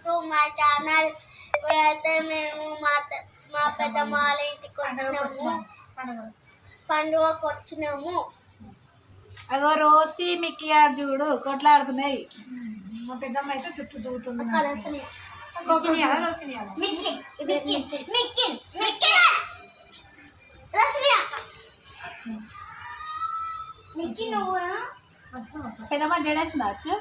To my channel. ఇప్పుడైతే మేము మా పెద్దమ్మ వాళ్ళ ఇంటికి వచ్చినాము, పండుగకు వచ్చినాము. అగో రోసి మిక్కీ చూడు కొట్లాడుతున్నాయి. మా పెద్దమ్మ అయితే చుట్టూ దూగుతుంది. పెద్దమ్మ జడేసిందా వచ్చు.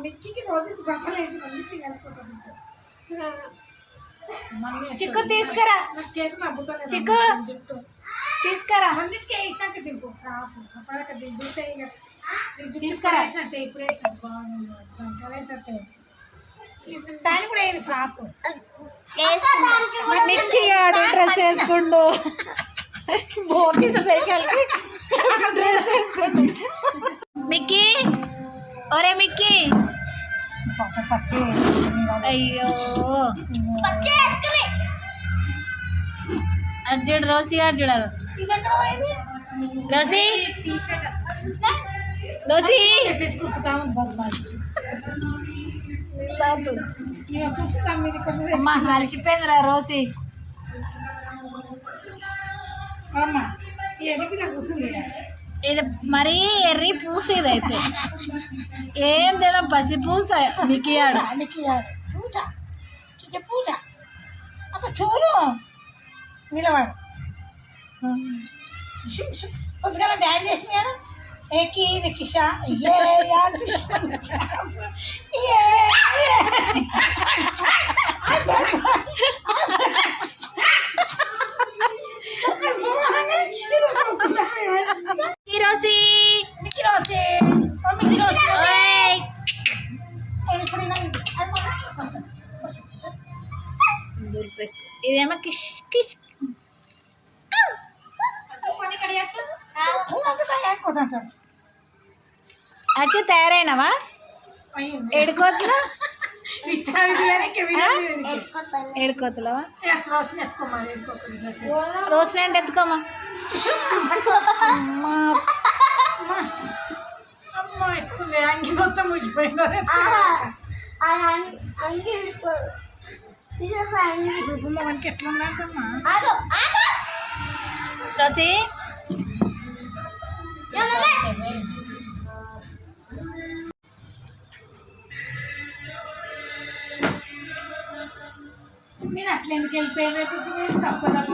మిక్కీకి రోజు బట్టలు వేసి చిక్కు తీసుకురా, చిక్కు తీసుకురా, అన్నిటికీ వేసినాక దింపు తీసుకురా. ఇప్పుడు దాని కూడా వేయండి ఫ్రాక్. మిక్కీ ఆడు డ్రెస్ వేసుకుండు, భోగి స్పెషల్ డ్రెస్ వేసుకుండు. మిక్కీ ఒరే మిక్కీ, అయ్యో అది చూడు రోసి గారు చూడగా. రోసి రోసి అమ్మా అలసిపోయిందిరా రోసి. ఇది మరీ ఎర్రి పూస, ఇదైతే ఏం తెలియదు, పసి పూస. మిక్కీ ఆడు పూజ అక్కడ చూడు నిలవాడు. కొద్దిగా డ్యాన్స్ చేసింది కదా, ఏకి కిషా ఇదేమో కిష్ కిష్. అచ్చు తయారైనవా? ఏడుకోతులా ఏడుకోతులవా? రోజులు అంటే ఎత్తుకోమా. అంగి మొత్తం ముచ్చిపోయింది. మనకి ఎట్లా ఉందంటమ్మా రోసి. మీరు అట్లా ఎందుకు వెళ్ళిపోయారు? తప్ప తప్ప